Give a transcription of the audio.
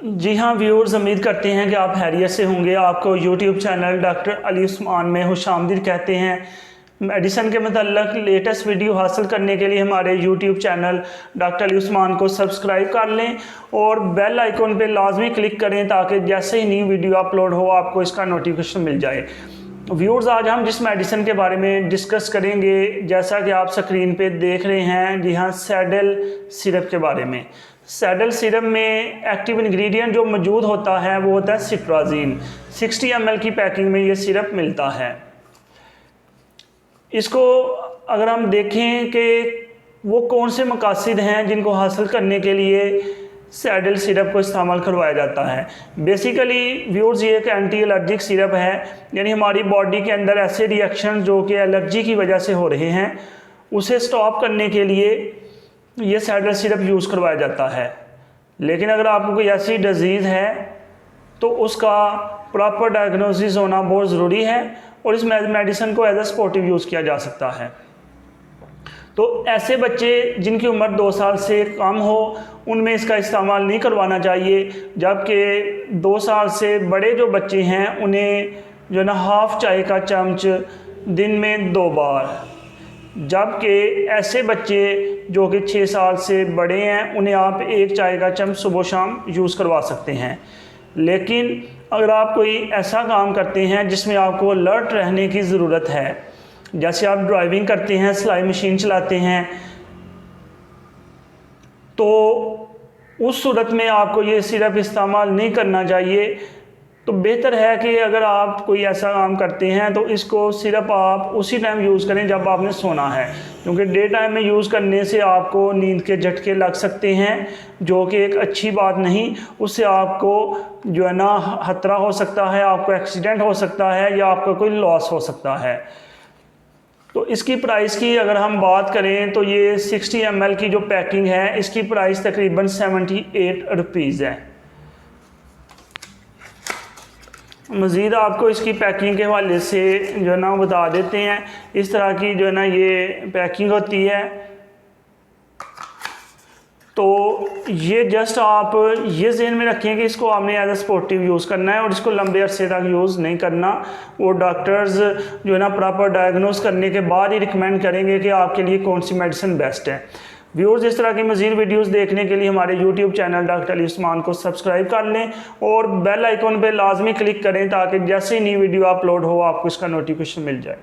जी हाँ व्यूअर्स, उम्मीद करते हैं कि आप खैरियत से होंगे। आपको YouTube channel doctor Ali Usman में खुशामदीद कहते हैं। मेडिसिन के मतलब लेटेस्ट वीडियो हासिल करने के लिए हमारे YouTube channel doctor Ali Usman को सब्सक्राइब कर लें और बेल आइकॉन पे लाजमी क्लिक करें ताकि जैसे ही नई वीडियो अपलोड हो आपको इसका नोटिफिकेशन मिल जाए। व्यूअर्स, आज हम जिस मेडिसिन के बारे में डिस्कस करेंगे, जैसा कि आप स्क्रीन पे देख रहे हैं, जी हाँ, सैडल सिरप के बारे में। सैडल सिरप में एक्टिव इंग्रेडिएंट जो मौजूद होता है वो होता है सिट्राजीन। 60 ml की पैकिंग में ये सिरप मिलता है। इसको अगर हम देखें कि वो कौन से मकासद हैं जिनको हासिल करने के लिए सैडल सिरप को इस्तेमाल करवाया जाता है। बेसिकली व्यूअर्स, ये एक एंटी एलर्जिक सिरप है, यानी हमारी बॉडी के अंदर ऐसे रिएक्शन जो कि एलर्जी की वजह से हो रहे हैं उसे स्टॉप करने के लिए ये सैडल सिरप यूज़ करवाया जाता है। लेकिन अगर आपको कोई ऐसी डिजीज़ है तो उसका प्रॉपर डायग्नोसिस होना बहुत ज़रूरी है और इस मेडिसिन को एज ए सपोर्टिव यूज़ किया जा सकता है। तो ऐसे बच्चे जिनकी उम्र 2 साल से कम हो उनमें इसका इस्तेमाल नहीं करवाना चाहिए, जबकि 2 साल से बड़े जो बच्चे हैं उन्हें जो है ना हाफ़ चाय का चम्मच दिन में 2 बार, जबकि ऐसे बच्चे जो कि 6 साल से बड़े हैं उन्हें आप 1 चाय का चम्मच सुबह शाम यूज़ करवा सकते हैं। लेकिन अगर आप कोई ऐसा काम करते हैं जिसमें आपको अलर्ट रहने की ज़रूरत है, जैसे आप ड्राइविंग करते हैं, सिलाई मशीन चलाते हैं, तो उस सूरत में आपको ये सिरप इस्तेमाल नहीं करना चाहिए। तो बेहतर है कि अगर आप कोई ऐसा काम करते हैं तो इसको सिरप आप उसी टाइम यूज़ करें जब आपने सोना है, क्योंकि डे टाइम में यूज़ करने से आपको नींद के झटके लग सकते हैं जो कि एक अच्छी बात नहीं। उससे आपको जो है ना खतरा हो सकता है, आपको एक्सीडेंट हो सकता है या आपका कोई लॉस हो सकता है। तो इसकी प्राइस की अगर हम बात करें तो ये 60 ml की जो पैकिंग है इसकी प्राइस तकरीबन 78 रुपीज़ है। मज़ीद आपको इसकी पैकिंग के हवाले से जो है ना बता देते हैं। इस तरह की जो है ना ये पैकिंग होती है। तो ये जस्ट आप ये ज़हन में रखें कि इसको आपने एज ए सपोर्टिव यूज़ करना है और इसको लंबे अरसे तक यूज़ नहीं करना। वो डॉक्टर्स जो है ना प्रॉपर डायग्नोस करने के बाद ही रिकमेंड करेंगे कि आपके लिए कौन सी मेडिसिन बेस्ट है। व्यूअर्स, इस तरह की मज़ीद वीडियोस देखने के लिए हमारे YouTube channel doctor Ali Usman को सब्सक्राइब कर लें और बेल आइकॉन पर लाजमी क्लिक करें ताकि जैसे ही नई वीडियो अपलोड हो आपको इसका नोटिफिकेशन मिल जाए।